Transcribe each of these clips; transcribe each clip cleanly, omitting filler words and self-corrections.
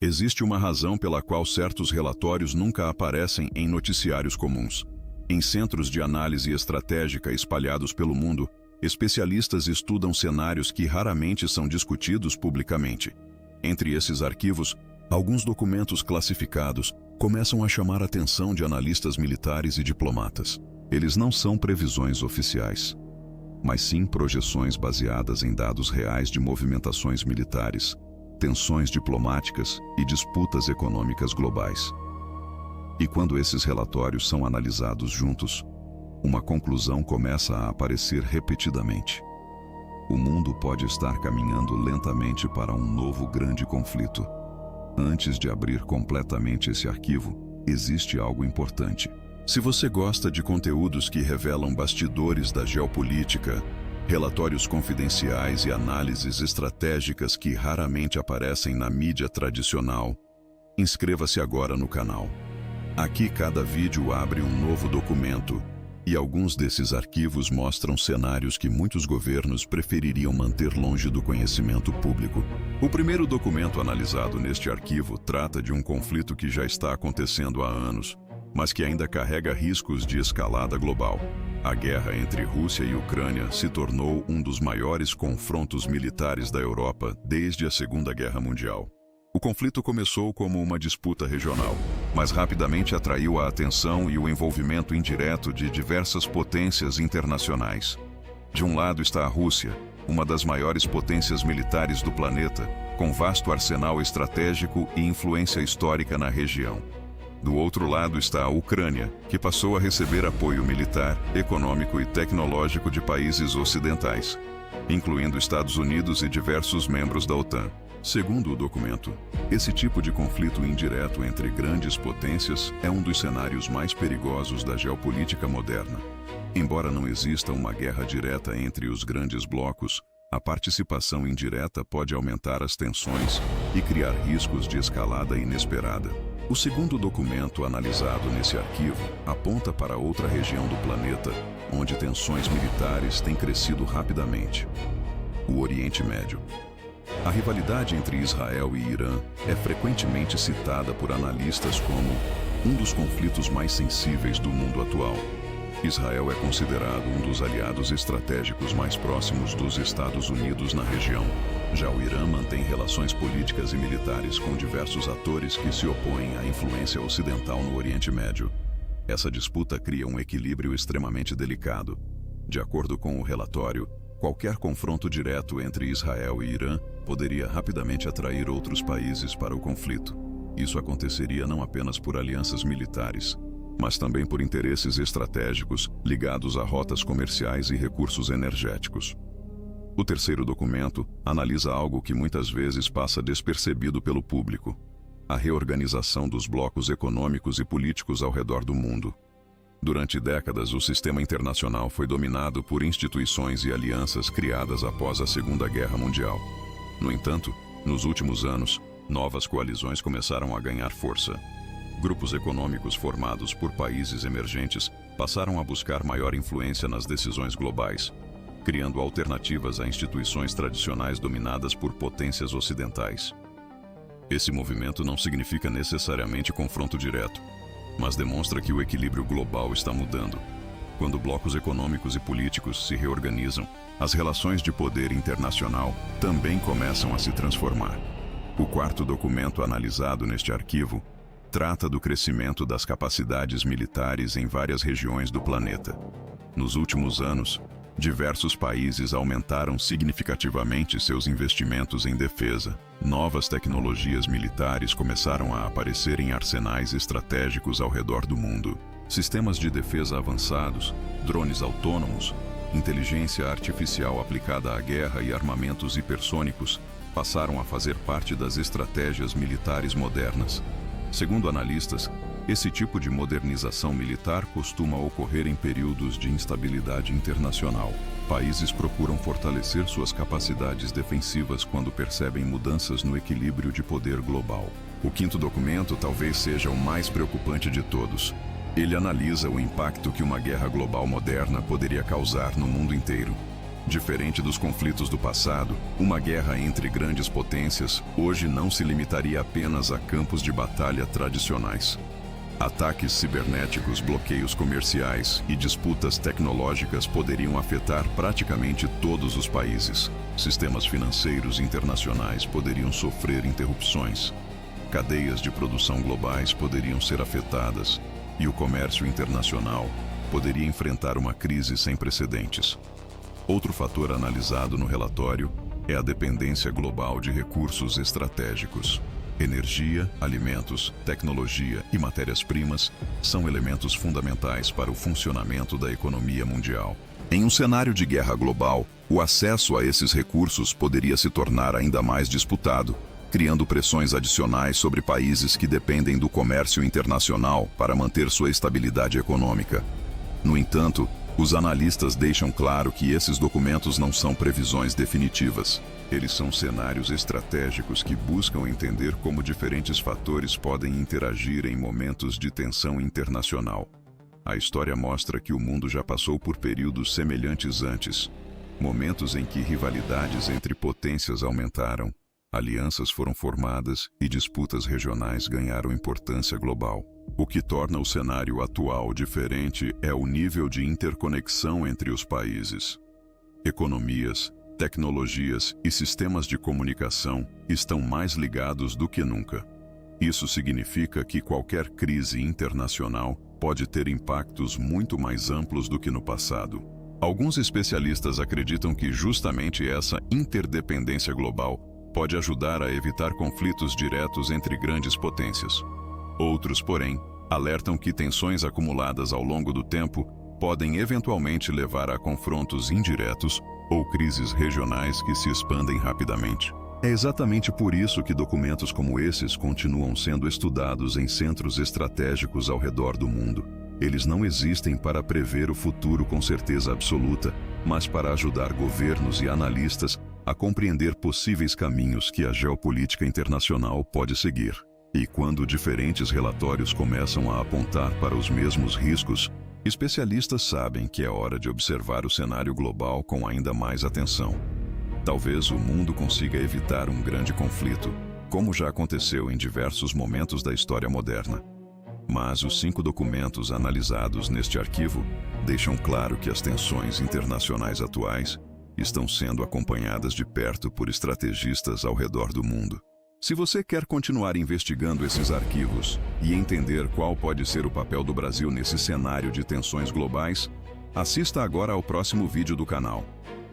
Existe uma razão pela qual certos relatórios nunca aparecem em noticiários comuns. Em centros de análise estratégica espalhados pelo mundo, especialistas estudam cenários que raramente são discutidos publicamente. Entre esses arquivos, alguns documentos classificados começam a chamar a atenção de analistas militares e diplomatas. Eles não são previsões oficiais, mas sim projeções baseadas em dados reais de movimentações militares, tensões diplomáticas e disputas econômicas globais. E quando esses relatórios são analisados juntos, uma conclusão começa a aparecer repetidamente. O mundo pode estar caminhando lentamente para um novo grande conflito. Antes de abrir completamente esse arquivo, existe algo importante. Se você gosta de conteúdos que revelam bastidores da geopolítica, relatórios confidenciais e análises estratégicas que raramente aparecem na mídia tradicional, inscreva-se agora no canal. Aqui cada vídeo abre um novo documento, e alguns desses arquivos mostram cenários que muitos governos prefeririam manter longe do conhecimento público. O primeiro documento analisado neste arquivo trata de um conflito que já está acontecendo há anos, mas que ainda carrega riscos de escalada global. A guerra entre Rússia e Ucrânia se tornou um dos maiores confrontos militares da Europa desde a Segunda Guerra Mundial. O conflito começou como uma disputa regional, mas rapidamente atraiu a atenção e o envolvimento indireto de diversas potências internacionais. De um lado está a Rússia, uma das maiores potências militares do planeta, com vasto arsenal estratégico e influência histórica na região. Do outro lado está a Ucrânia, que passou a receber apoio militar, econômico e tecnológico de países ocidentais, incluindo Estados Unidos e diversos membros da OTAN. Segundo o documento, esse tipo de conflito indireto entre grandes potências é um dos cenários mais perigosos da geopolítica moderna. Embora não exista uma guerra direta entre os grandes blocos, a participação indireta pode aumentar as tensões e criar riscos de escalada inesperada. O segundo documento analisado nesse arquivo aponta para outra região do planeta, onde tensões militares têm crescido rapidamente: o Oriente Médio. A rivalidade entre Israel e Irã é frequentemente citada por analistas como um dos conflitos mais sensíveis do mundo atual. Israel é considerado um dos aliados estratégicos mais próximos dos Estados Unidos na região. Já o Irã mantém relações políticas e militares com diversos atores que se opõem à influência ocidental no Oriente Médio. Essa disputa cria um equilíbrio extremamente delicado. De acordo com o relatório, qualquer confronto direto entre Israel e Irã poderia rapidamente atrair outros países para o conflito. Isso aconteceria não apenas por alianças militares, mas também por interesses estratégicos ligados a rotas comerciais e recursos energéticos. O terceiro documento analisa algo que muitas vezes passa despercebido pelo público: a reorganização dos blocos econômicos e políticos ao redor do mundo. Durante décadas, o sistema internacional foi dominado por instituições e alianças criadas após a Segunda Guerra Mundial. No entanto, nos últimos anos, novas coalizões começaram a ganhar força. Grupos econômicos formados por países emergentes passaram a buscar maior influência nas decisões globais, criando alternativas a instituições tradicionais dominadas por potências ocidentais. Esse movimento não significa necessariamente confronto direto, mas demonstra que o equilíbrio global está mudando. Quando blocos econômicos e políticos se reorganizam, as relações de poder internacional também começam a se transformar. O quarto documento analisado neste arquivo trata do crescimento das capacidades militares em várias regiões do planeta. Nos últimos anos, diversos países aumentaram significativamente seus investimentos em defesa. Novas tecnologias militares começaram a aparecer em arsenais estratégicos ao redor do mundo. Sistemas de defesa avançados, drones autônomos, inteligência artificial aplicada à guerra e armamentos hipersônicos passaram a fazer parte das estratégias militares modernas. Segundo analistas, esse tipo de modernização militar costuma ocorrer em períodos de instabilidade internacional. Países procuram fortalecer suas capacidades defensivas quando percebem mudanças no equilíbrio de poder global. O quinto documento talvez seja o mais preocupante de todos. Ele analisa o impacto que uma guerra global moderna poderia causar no mundo inteiro. Diferente dos conflitos do passado, uma guerra entre grandes potências hoje não se limitaria apenas a campos de batalha tradicionais. Ataques cibernéticos, bloqueios comerciais e disputas tecnológicas poderiam afetar praticamente todos os países. Sistemas financeiros internacionais poderiam sofrer interrupções. Cadeias de produção globais poderiam ser afetadas e o comércio internacional poderia enfrentar uma crise sem precedentes. Outro fator analisado no relatório é a dependência global de recursos estratégicos. Energia, alimentos, tecnologia e matérias-primas são elementos fundamentais para o funcionamento da economia mundial. Em um cenário de guerra global, o acesso a esses recursos poderia se tornar ainda mais disputado, criando pressões adicionais sobre países que dependem do comércio internacional para manter sua estabilidade econômica. No entanto, os analistas deixam claro que esses documentos não são previsões definitivas. Eles são cenários estratégicos que buscam entender como diferentes fatores podem interagir em momentos de tensão internacional. A história mostra que o mundo já passou por períodos semelhantes antes, momentos em que rivalidades entre potências aumentaram, alianças foram formadas e disputas regionais ganharam importância global. O que torna o cenário atual diferente é o nível de interconexão entre os países. Economias, tecnologias e sistemas de comunicação estão mais ligados do que nunca. Isso significa que qualquer crise internacional pode ter impactos muito mais amplos do que no passado. Alguns especialistas acreditam que justamente essa interdependência global pode ajudar a evitar conflitos diretos entre grandes potências. Outros, porém, alertam que tensões acumuladas ao longo do tempo podem eventualmente levar a confrontos indiretos ou crises regionais que se expandem rapidamente. É exatamente por isso que documentos como esses continuam sendo estudados em centros estratégicos ao redor do mundo. Eles não existem para prever o futuro com certeza absoluta, mas para ajudar governos e analistas a compreender possíveis caminhos que a geopolítica internacional pode seguir. E quando diferentes relatórios começam a apontar para os mesmos riscos, especialistas sabem que é hora de observar o cenário global com ainda mais atenção. Talvez o mundo consiga evitar um grande conflito, como já aconteceu em diversos momentos da história moderna. Mas os 5 documentos analisados neste arquivo deixam claro que as tensões internacionais atuais estão sendo acompanhadas de perto por estrategistas ao redor do mundo. Se você quer continuar investigando esses arquivos e entender qual pode ser o papel do Brasil nesse cenário de tensões globais, assista agora ao próximo vídeo do canal.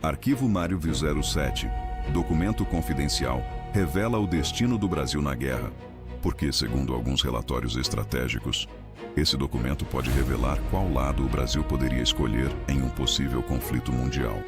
Arquivo Mário 07, documento confidencial, revela o destino do Brasil na guerra. Porque, segundo alguns relatórios estratégicos, esse documento pode revelar qual lado o Brasil poderia escolher em um possível conflito mundial.